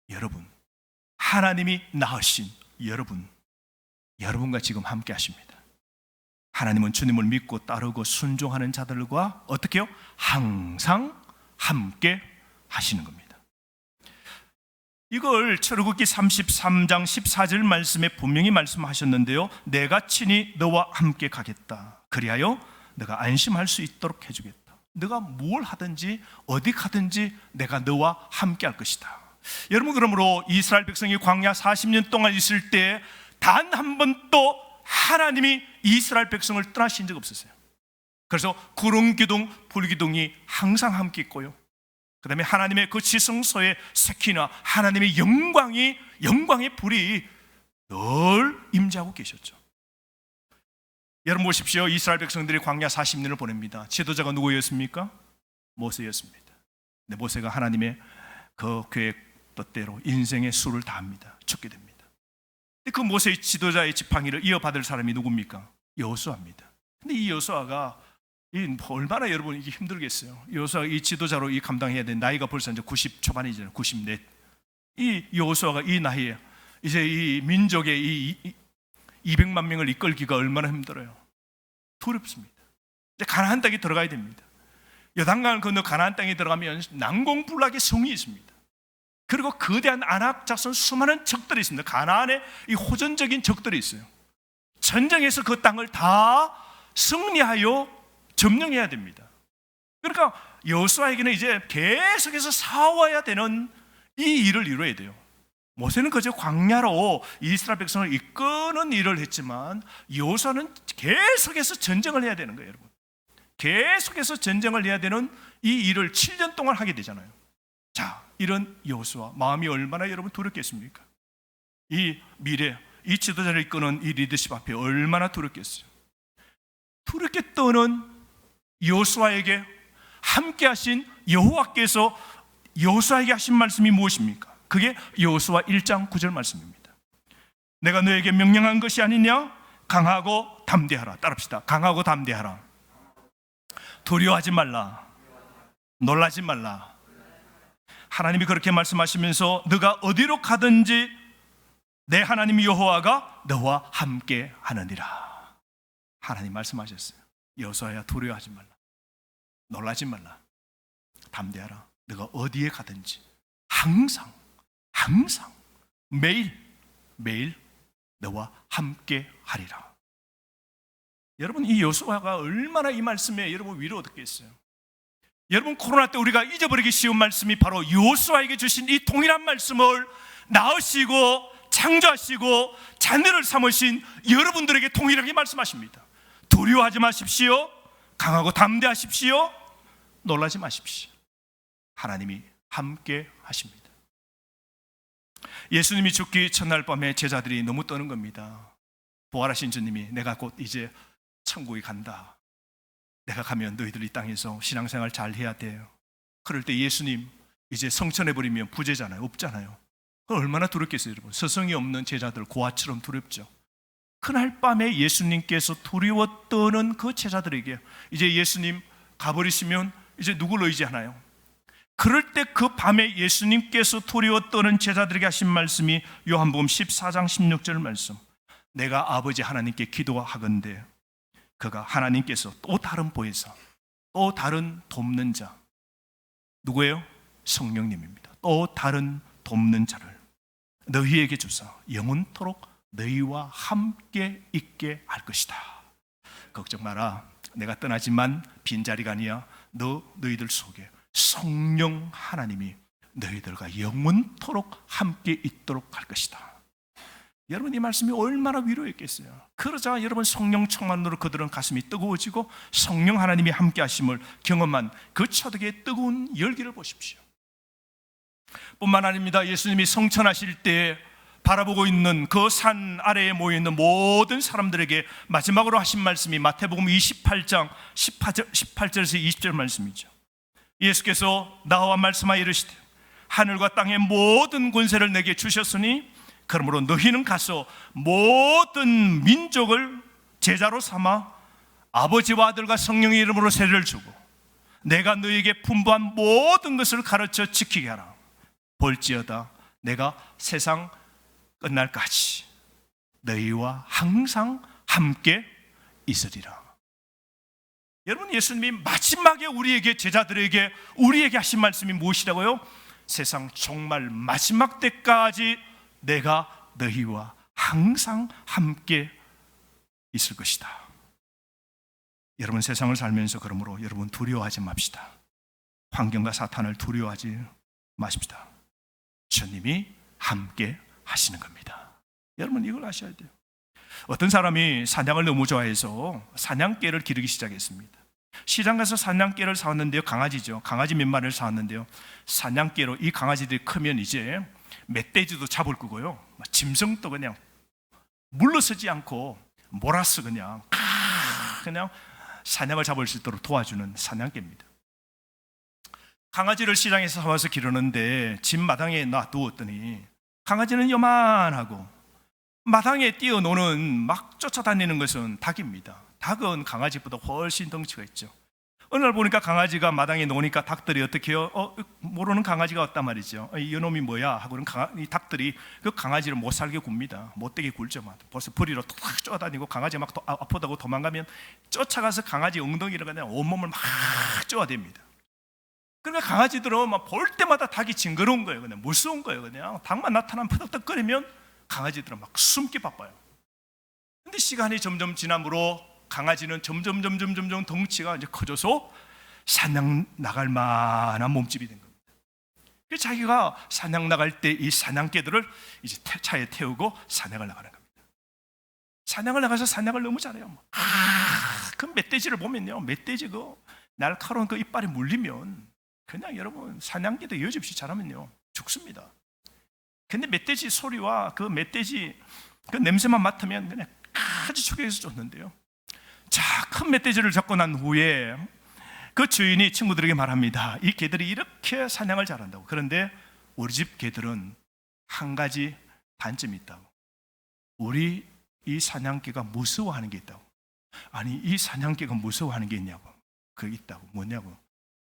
여러분, 하나님이 낳으신 여러분과 지금 함께 하십니다. 하나님은 주님을 믿고 따르고 순종하는 자들과 어떻게 해요? 항상 함께 하시는 겁니다. 이걸 출애굽기 33장 14절 말씀에 분명히 말씀하셨는데요, 내가 친히 너와 함께 가겠다. 그리하여 너가 안심할 수 있도록 해주겠다. 너가 뭘 하든지 어디 가든지 내가 너와 함께 할 것이다. 여러분, 그러므로 이스라엘 백성이 광야 40년 동안 있을 때 단 한 번도 하나님이 이스라엘 백성을 떠나신 적 없었어요. 그래서 구름 기둥, 불 기둥이 항상 함께 있고요, 그 다음에 하나님의 그 지성소의 세키나 하나님의 영광의 불이 늘 임재하고 계셨죠. 여러분 보십시오. 이스라엘 백성들이 광야 40년을 보냅니다. 지도자가 누구였습니까? 모세였습니다. 근데 모세가 하나님의 그 계획 뜻대로 인생의 수를 다합니다. 죽게 됩니다. 근데 그 모세의 지도자의 지팡이를 이어받을 사람이 누굽니까? 여호수아입니다. 근데 이 여호수아가 얼마나 여러분 이게 힘들겠어요. 여호수아가 이 지도자로 이 감당해야 되는 나이가 벌써 이제 90 초반이잖아요. 94. 이 여호수아가 이 나이에 이제 이 민족의 이 200만 명을 이끌기가 얼마나 힘들어요. 두렵습니다. 이제 가나안 땅에 들어가야 됩니다. 요단강을 건너 가나안 땅에 들어가면 난공불락의 성이 있습니다. 그리고 거대한 아낙 자손 수많은 적들이 있습니다. 가나안에 이 호전적인 적들이 있어요. 전쟁에서 그 땅을 다 승리하여 점령해야 됩니다. 그러니까 여호수아에게는 이제 계속해서 싸워야 되는 이 일을 이루어야 돼요. 모세는 그저 광야로 이스라엘 백성을 이끄는 일을 했지만 여호수아는 계속해서 전쟁을 해야 되는 거예요, 여러분. 계속해서 전쟁을 해야 되는 이 일을 7년 동안 하게 되잖아요. 자, 이런 여호수아 마음이 얼마나 여러분 두렵겠습니까? 이 미래, 이 지도자를 이끄는 이 리더십 앞에 얼마나 두렵겠어요. 두렵게 떠는 여호수아에게 함께 하신 여호와께서 여호수아에게 하신 말씀이 무엇입니까? 그게 여호수아 1장 9절 말씀입니다. 내가 너에게 명령한 것이 아니냐? 강하고 담대하라. 따릅시다. 강하고 담대하라. 두려워하지 말라. 놀라지 말라. 하나님이 그렇게 말씀하시면서 너가 어디로 가든지 내 하나님 여호와가 너와 함께 하느니라. 하나님 말씀하셨어요. 여호수아야, 두려워하지 말라. 놀라지 말라. 담대하라. 너가 어디에 가든지 항상 매일 너와 함께 하리라. 여러분, 이 여호수아가 얼마나 이 말씀에 여러분 위로 얻겠어요. 여러분, 코로나 때 우리가 잊어버리기 쉬운 말씀이 바로 여호수아에게 주신 이 동일한 말씀을 낳으시고 창조하시고 자녀를 삼으신 여러분들에게 동일하게 말씀하십니다. 두려워하지 마십시오. 강하고 담대하십시오. 놀라지 마십시오. 하나님이 함께 하십니다. 예수님이 죽기 첫날 밤에 제자들이 너무 떠는 겁니다. 부활하신 주님이 내가 곧 이제 천국에 간다. 내가 가면 너희들 이 땅에서 신앙생활 잘 해야 돼요. 그럴 때 예수님 이제 성천해버리면 부재잖아요. 없잖아요. 얼마나 두렵겠어요, 여러분. 스승이 없는 제자들 고아처럼 두렵죠. 그날 밤에 예수님께서 두려워 떠는 그 제자들에게 이제 예수님 가버리시면 이제 누구를 의지하나요? 그럴 때 그 밤에 예수님께서 두려워 떠는 제자들에게 하신 말씀이 요한복음 14장 16절 말씀. 내가 아버지 하나님께 기도하건대 그가 하나님께서 또 다른 보혜사, 또 다른 돕는 자, 누구예요? 성령님입니다. 또 다른 돕는 자를 너희에게 주사 영원토록 너희와 함께 있게 할 것이다. 걱정 마라. 내가 떠나지만 빈자리가 아니야. 너희들 속에 성령 하나님이 너희들과 영원토록 함께 있도록 할 것이다. 여러분, 이 말씀이 얼마나 위로했겠어요. 그러자 여러분 성령 충만으로 그들은 가슴이 뜨거워지고 성령 하나님이 함께 하심을 경험한 그 차득의 뜨거운 열기를 보십시오. 뿐만 아닙니다. 예수님이 성천하실 때 바라보고 있는 그 산 아래에 모여있는 모든 사람들에게 마지막으로 하신 말씀이 마태복음 28장 18절에서 20절 말씀이죠. 예수께서 나와 말씀하여 이르시되 하늘과 땅의 모든 권세를 내게 주셨으니 그러므로 너희는 가서 모든 민족을 제자로 삼아 아버지와 아들과 성령의 이름으로 세례를 주고 내가 너희에게 분부한 모든 것을 가르쳐 지키게 하라. 볼지어다 내가 세상 끝날까지 너희와 항상 함께 있으리라. 여러분, 예수님이 마지막에 우리에게 제자들에게 우리에게 하신 말씀이 무엇이라고요? 세상 정말 마지막 때까지 내가 너희와 항상 함께 있을 것이다. 여러분, 세상을 살면서 그러므로 여러분 두려워하지 맙시다. 환경과 사탄을 두려워하지 마십시다. 주님이 함께 하시는 겁니다. 여러분, 이걸 아셔야 돼요. 어떤 사람이 사냥을 너무 좋아해서 사냥개를 기르기 시작했습니다. 시장 가서 사냥개를 사왔는데요, 강아지죠. 강아지 몇 마리를 사왔는데요, 사냥개로 이 강아지들이 크면 이제 멧돼지도 잡을 거고요, 짐승도 그냥 물러서지 않고 몰아서 그냥 사냥을 잡을 수 있도록 도와주는 사냥개입니다. 강아지를 시장에서 사와서 기르는데 집 마당에 놔두었더니 강아지는 요만하고 마당에 뛰어노는 막 쫓아다니는 것은 닭입니다. 닭은 강아지보다 훨씬 덩치가 있죠. 어느 날 보니까 강아지가 마당에 노니까 닭들이 어떻게 해요? 모르는 강아지가 왔단 말이죠. 이놈이 뭐야? 하고는 이 닭들이 그 강아지를 못 살게 굽니다. 못되게 굴죠. 벌써 부리로 탁 쫓아다니고 강아지 막 아프다고 도망가면 쫓아가서 강아지 엉덩이를 그냥 온몸을 막 쫓아댑니다. 그러니까 강아지들은 막 볼 때마다 닭이 징그러운 거예요. 그냥 무서운 거예요. 그냥 닭만 나타나면 퍼덕퍼덕거리면 강아지들은 막 숨기 바빠요. 근데 시간이 점점 지나므로 강아지는 점점 덩치가 이제 커져서 사냥 나갈 만한 몸집이 된 겁니다. 그래서 자기가 사냥 나갈 때 이 사냥개들을 이제 차에 태우고 사냥을 나가는 겁니다. 사냥을 나가서 사냥을 너무 잘해요. 그 멧돼지를 보면요, 멧돼지 그 날카로운 그 이빨에 물리면 그냥 여러분 사냥개도 여지없이 잘하면요 죽습니다. 근데 멧돼지 소리와 그 멧돼지 그 냄새만 맡으면 그냥 아주 초계에서 쫓는데요. 자, 큰 멧돼지를 잡고 난 후에 그 주인이 친구들에게 말합니다. 이 개들이 이렇게 사냥을 잘한다고. 그런데 우리 집 개들은 한 가지 단점이 있다고. 우리 이 사냥개가 무서워하는 게 있다고. 아니, 이 사냥개가 무서워하는 게 있냐고. 그게 있다고. 뭐냐고.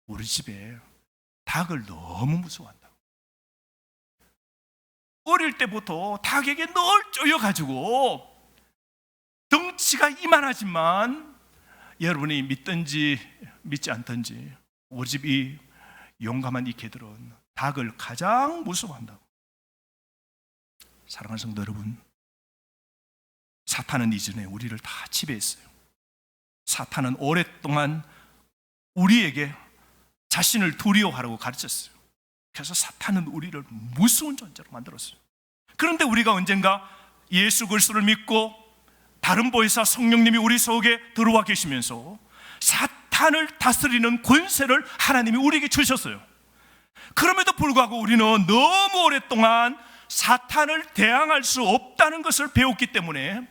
우리 집에 닭을 너무 무서워한다고. 어릴 때부터 닭에게 늘 쪼여가지고 덩치가 이만하지만 여러분이 믿든지 믿지 않든지 우리 집 이 용감한 이 개들은 닭을 가장 무서워한다고. 사랑하는 성도 여러분, 사탄은 이전에 우리를 다 지배했어요. 사탄은 오랫동안 우리에게 자신을 두려워하라고 가르쳤어요. 그래서 사탄은 우리를 무서운 존재로 만들었어요. 그런데 우리가 언젠가 예수 그리스도를 믿고 다른 보혜사 성령님이 우리 속에 들어와 계시면서 사탄을 다스리는 권세를 하나님이 우리에게 주셨어요. 그럼에도 불구하고 우리는 너무 오랫동안 사탄을 대항할 수 없다는 것을 배웠기 때문에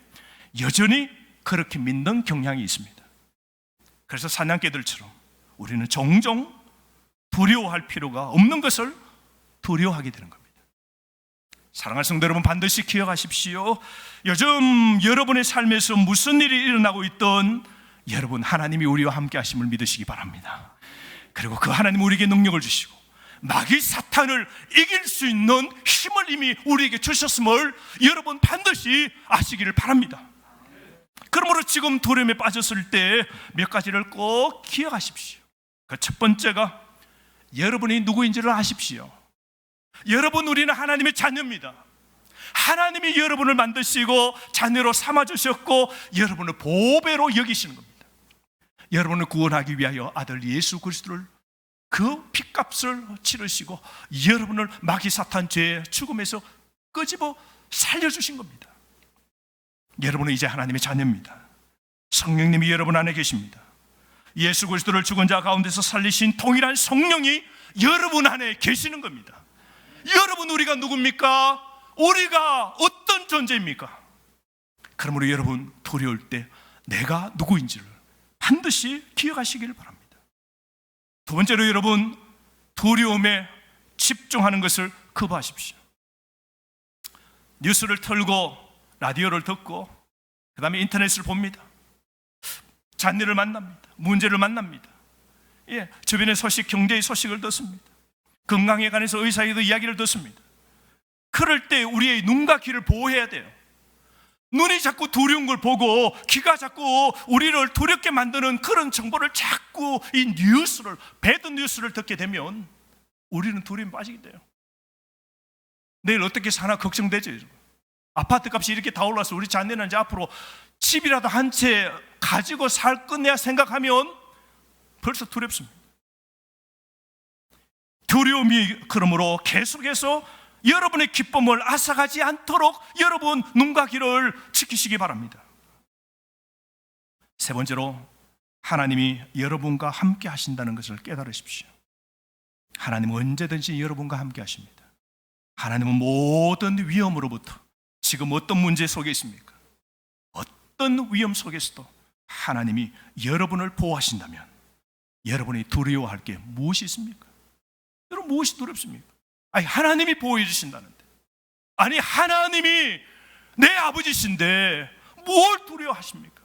여전히 그렇게 믿는 경향이 있습니다. 그래서 사냥개들처럼 우리는 종종 두려워할 필요가 없는 것을 두려워하게 되는 겁니다. 사랑하는 성도 여러분, 반드시 기억하십시오. 요즘 여러분의 삶에서 무슨 일이 일어나고 있든 여러분, 하나님이 우리와 함께 하심을 믿으시기 바랍니다. 그리고 그 하나님 우리에게 능력을 주시고 마귀 사탄을 이길 수 있는 힘을 이미 우리에게 주셨음을 여러분 반드시 아시기를 바랍니다. 그러므로 지금 두려움에 빠졌을 때 몇 가지를 꼭 기억하십시오. 그 첫 번째가 여러분이 누구인지를 아십시오. 여러분, 우리는 하나님의 자녀입니다. 하나님이 여러분을 만드시고 자녀로 삼아주셨고 여러분을 보배로 여기시는 겁니다. 여러분을 구원하기 위하여 아들 예수 그리스도를 그 핏값을 치르시고 여러분을 마귀 사탄 죄의 죽음에서 끄집어 살려주신 겁니다. 여러분은 이제 하나님의 자녀입니다. 성령님이 여러분 안에 계십니다. 예수 그리스도를 죽은 자 가운데서 살리신 동일한 성령이 여러분 안에 계시는 겁니다. 여러분, 우리가 누굽니까? 우리가 어떤 존재입니까? 그러므로 여러분, 두려울 때 내가 누구인지를 반드시 기억하시기를 바랍니다. 두 번째로 여러분, 두려움에 집중하는 것을 거부하십시오. 뉴스를 틀고 라디오를 듣고 그 다음에 인터넷을 봅니다. 잔일을 만납니다. 문제를 만납니다. 주변의 소식, 경제의 소식을 듣습니다. 건강에 관해서 의사에도 이야기를 듣습니다. 그럴 때 우리의 눈과 귀를 보호해야 돼요. 눈이 자꾸 두려운 걸 보고 귀가 자꾸 우리를 두렵게 만드는 그런 정보를 자꾸 이 뉴스를, 배드 뉴스를 듣게 되면 우리는 두려움에 빠지게 돼요. 내일 어떻게 사나 걱정되죠. 아파트 값이 이렇게 다 올라서 우리 자녀는 이제 앞으로 집이라도 한 채 가지고 살 거냐 생각하면 벌써 두렵습니다. 두려움이 그러므로 계속해서 여러분의 기쁨을 앗아가지 않도록 여러분 눈과 귀를 지키시기 바랍니다. 세 번째로, 하나님이 여러분과 함께 하신다는 것을 깨달으십시오. 하나님은 언제든지 여러분과 함께 하십니다. 하나님은 모든 위험으로부터, 지금 어떤 문제 속에 있습니까? 어떤 위험 속에서도 하나님이 여러분을 보호하신다면 여러분이 두려워할 게 무엇이 있습니까? 여러분, 무엇이 두렵습니까? 아니, 하나님이 보호해 주신다는데, 아니, 하나님이 내 아버지신데 뭘 두려워하십니까?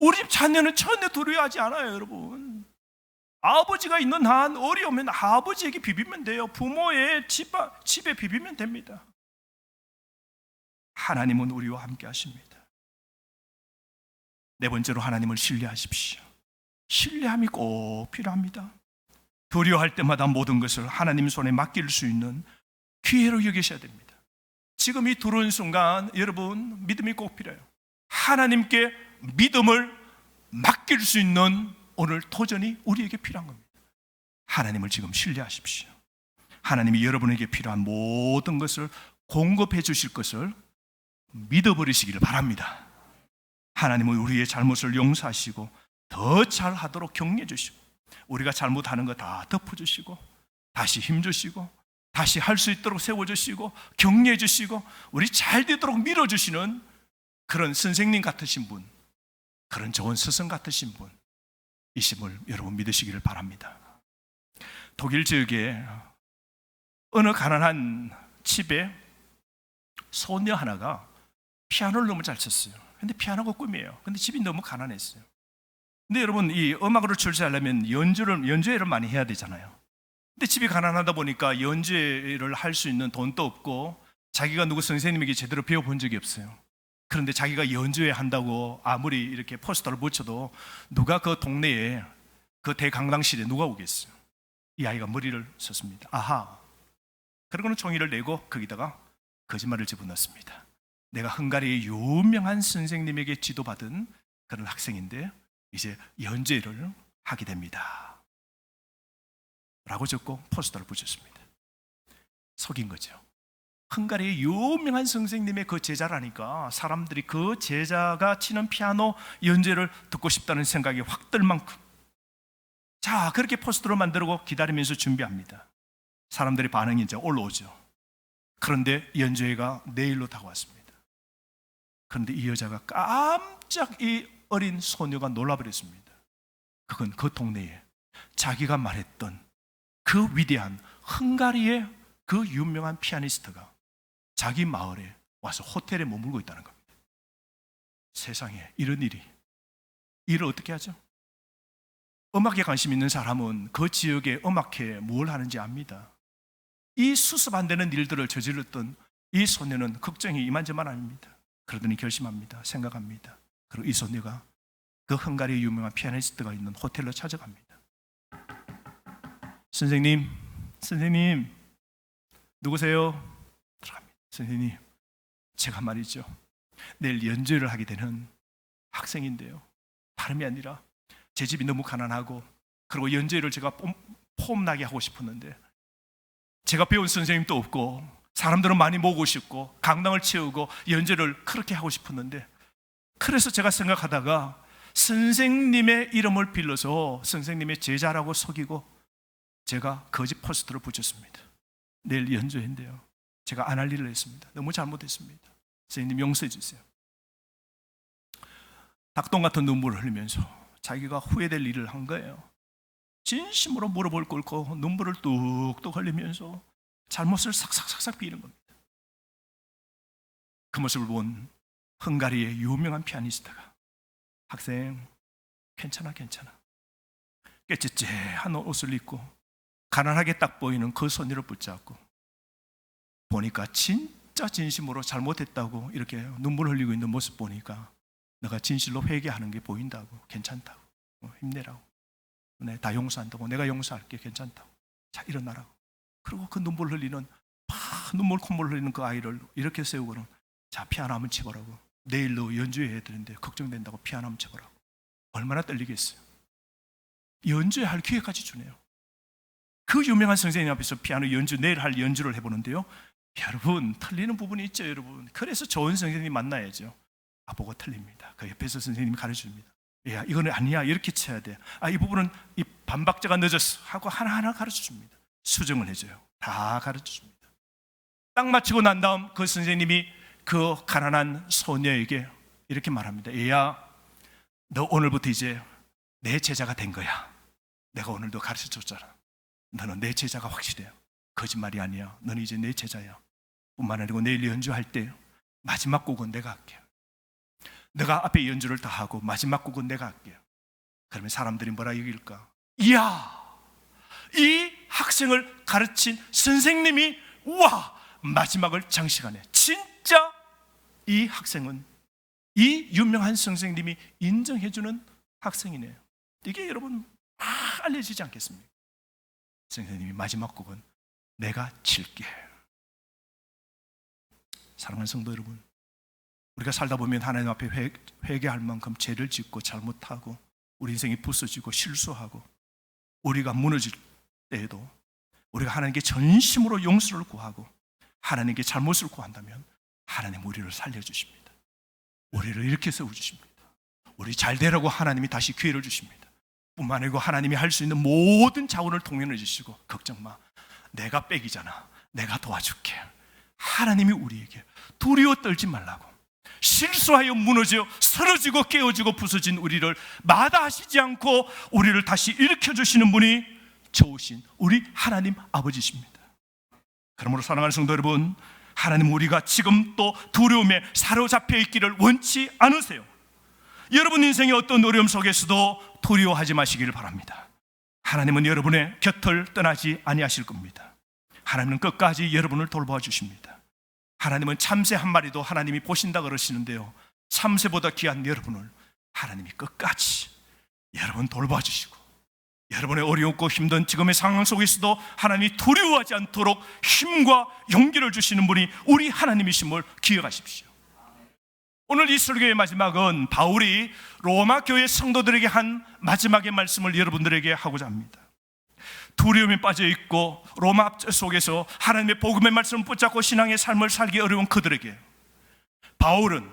우리 집 자녀는 전혀 두려워하지 않아요. 여러분, 아버지가 있는 한 어려우면 아버지에게 비비면 돼요. 부모의 집에 비비면 됩니다. 하나님은 우리와 함께 하십니다. 네 번째로, 하나님을 신뢰하십시오. 신뢰함이 꼭 필요합니다. 두려워할 때마다 모든 것을 하나님 손에 맡길 수 있는 기회로 여기셔야 됩니다. 지금 이 두려운 순간 여러분 믿음이 꼭 필요해요. 하나님께 믿음을 맡길 수 있는 오늘 도전이 우리에게 필요한 겁니다. 하나님을 지금 신뢰하십시오. 하나님이 여러분에게 필요한 모든 것을 공급해 주실 것을 믿어버리시기를 바랍니다. 하나님은 우리의 잘못을 용서하시고 더 잘하도록 격려해 주시고 우리가 잘못하는 거 다 덮어주시고 다시 힘주시고 다시 할 수 있도록 세워주시고 격려해 주시고 우리 잘 되도록 밀어주시는 그런 선생님 같으신 분, 그런 좋은 스승 같으신 분 이심을 여러분 믿으시기를 바랍니다. 독일 지역에 어느 가난한 집에 소녀 하나가 피아노를 너무 잘 쳤어요. 근데 피아노가 꿈이에요. 근데 집이 너무 가난했어요. 근데 여러분 이 음악으로 출세하려면 연주회를 많이 해야 되잖아요. 근데 집이 가난하다 보니까 연주회를 할 수 있는 돈도 없고 자기가 누구 선생님에게 제대로 배워본 적이 없어요. 그런데 자기가 연주회 한다고 아무리 이렇게 포스터를 붙여도 누가 그 동네에 그 대강당실에 누가 오겠어요. 이 아이가 머리를 썼습니다. 아하. 그러고는 종이를 내고 거기다가 거짓말을 집어넣습니다. 내가 헝가리의 유명한 선생님에게 지도받은 그런 학생인데 이제 연주회를 하게 됩니다 라고 적고 포스터를 붙였습니다. 속인 거죠. 헝가리의 유명한 선생님의 그 제자라니까 사람들이 그 제자가 치는 피아노 연주회를 듣고 싶다는 생각이 확 들 만큼 자 그렇게 포스터를 만들고 기다리면서 준비합니다. 사람들의 반응이 이제 올라오죠. 그런데 연주회가 내일로 다가왔습니다. 그런데 이 여자가 깜짝 이 어린 소녀가 놀라버렸습니다. 그건 그 동네에 자기가 말했던 그 위대한 헝가리의 그 유명한 피아니스트가 자기 마을에 와서 호텔에 머물고 있다는 겁니다. 세상에 이런 일을 어떻게 하죠? 음악에 관심 있는 사람은 그 지역의 음악회에 뭘 하는지 압니다. 이 수습 안 되는 일들을 저질렀던 이 소녀는 걱정이 이만저만 아닙니다. 그러더니 결심합니다. 생각합니다. 그리고 이 소녀가 그 헝가리의 유명한 피아니스트가 있는 호텔로 찾아갑니다. 선생님 누구세요? 들어갑니다. 선생님 제가 말이죠 내일 연주를 하게 되는 학생인데요 다름이 아니라 제 집이 너무 가난하고 그리고 연주회를 제가 폼나게 하고 싶었는데 제가 배운 선생님도 없고 사람들은 많이 모으고 싶고 강당을 채우고 연주를 그렇게 하고 싶었는데 그래서 제가 생각하다가 선생님의 이름을 빌려서 선생님의 제자라고 속이고 제가 거짓 포스터를 붙였습니다. 내일 연주회인데요 제가 안 할 일을 했습니다. 너무 잘못했습니다. 선생님 용서해 주세요. 닭똥 같은 눈물을 흘리면서 자기가 후회될 일을 한 거예요. 진심으로 무릎을 꿇고 눈물을 뚝뚝 흘리면서 잘못을 삭삭삭삭 비는 겁니다. 그 모습을 본 헝가리의 유명한 피아니스트가 학생 괜찮아 깨째째한 옷을 입고 가난하게 딱 보이는 그 소녀를 붙잡고 보니까 진짜 진심으로 잘못했다고 이렇게 눈물 흘리고 있는 모습 보니까 너가 진실로 회개하는 게 보인다고 괜찮다고 힘내라고 다 용서한다고 내가 용서할게 괜찮다고 자 일어나라고 그리고 그 눈물 흘리는 눈물 콧물 흘리는 그 아이를 이렇게 세우고는 자 피아노 한번 쳐보라고 내일로 연주회 해야 되는데 걱정된다고 피아노 한번 쳐보라고 얼마나 떨리겠어요. 연주회 할 기회까지 주네요. 그 유명한 선생님 앞에서 피아노 연주 내일 할 연주를 해보는데요 여러분 틀리는 부분이 있죠. 여러분 그래서 좋은 선생님 만나야죠. 보고 틀립니다. 그 옆에서 선생님이 가르쳐줍니다. 야 이거는 아니야 이렇게 쳐야 돼. 이 부분은 이 반박자가 늦었어 하고 하나하나 가르쳐줍니다. 수정을 해줘요. 다 가르쳐줍니다. 딱 마치고 난 다음 그 선생님이 그 가난한 소녀에게 이렇게 말합니다. 얘야 너 오늘부터 이제 내 제자가 된 거야. 내가 오늘도 가르쳐줬잖아. 너는 내 제자가 확실해요. 거짓말이 아니야. 너는 이제 내 제자야. 뿐만 아니고 내일 연주할 때 마지막 곡은 내가 할게. 내가 앞에 연주를 다 하고 마지막 곡은 내가 할게요. 그러면 사람들이 뭐라 여길까? 이야, 이 학생을 가르친 선생님이 와 마지막을 장식하네. 진짜 이 학생은 이 유명한 선생님이 인정해주는 학생이네요. 이게 여러분 막 알려지지 않겠습니까? 선생님이 마지막 곡은 내가 칠게. 사랑하는 성도 여러분, 우리가 살다 보면 하나님 앞에 회개할 만큼 죄를 짓고 잘못하고 우리 인생이 부서지고 실수하고 우리가 무너질 때에도 우리가 하나님께 전심으로 용서를 구하고 하나님께 잘못을 구한다면 하나님 우리를 살려주십니다. 우리를 이렇게 세워주십니다. 우리 잘 되라고 하나님이 다시 기회를 주십니다. 뿐만 아니고 하나님이 할 수 있는 모든 자원을 동원해 주시고 걱정 마, 내가 빽이잖아, 내가 도와줄게. 하나님이 우리에게 두려워 떨지 말라고, 실수하여 무너져 쓰러지고 깨어지고 부서진 우리를 마다하시지 않고 우리를 다시 일으켜주시는 분이 좋으신 우리 하나님 아버지십니다. 그러므로 사랑하는 성도 여러분, 하나님 우리가 지금 또 두려움에 사로잡혀 있기를 원치 않으세요. 여러분 인생의 어떤 어려움 속에서도 두려워하지 마시기를 바랍니다. 하나님은 여러분의 곁을 떠나지 아니하실 겁니다. 하나님은 끝까지 여러분을 돌봐 주십니다. 하나님은 참새 한 마리도 하나님이 보신다 그러시는데요, 참새보다 귀한 여러분을 하나님이 끝까지 여러분 돌봐 주시고 여러분의 어렵고 힘든 지금의 상황 속에서도 하나님이 두려워하지 않도록 힘과 용기를 주시는 분이 우리 하나님이심을 기억하십시오. 오늘 이 설교의 마지막은 바울이 로마 교회 성도들에게 한 마지막의 말씀을 여러분들에게 하고자 합니다. 두려움에 빠져 있고 로마 압제 속에서 하나님의 복음의 말씀을 붙잡고 신앙의 삶을 살기 어려운 그들에게 바울은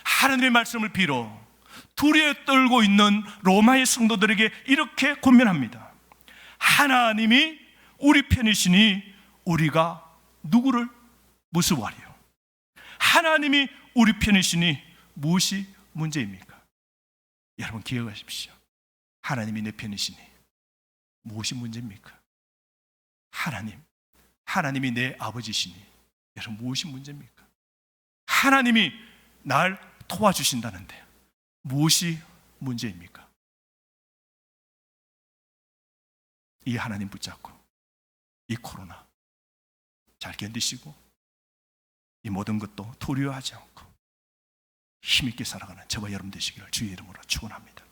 하나님의 말씀을 빌어 두려워 떨고 있는 로마의 성도들에게 이렇게 권면합니다. 하나님이 우리 편이시니 우리가 누구를 무서워하리요? 하나님이 우리 편이시니 무엇이 문제입니까? 여러분 기억하십시오. 하나님이 내 편이시니 무엇이 문제입니까? 하나님이 내 아버지시니 여러분 무엇이 문제입니까? 하나님이 날 도와주신다는데 무엇이 문제입니까? 이 하나님 붙잡고 이 코로나 잘 견디시고 이 모든 것도 두려워하지 않고 힘있게 살아가는 저와 여러분 되시기를 주의 이름으로 축원합니다.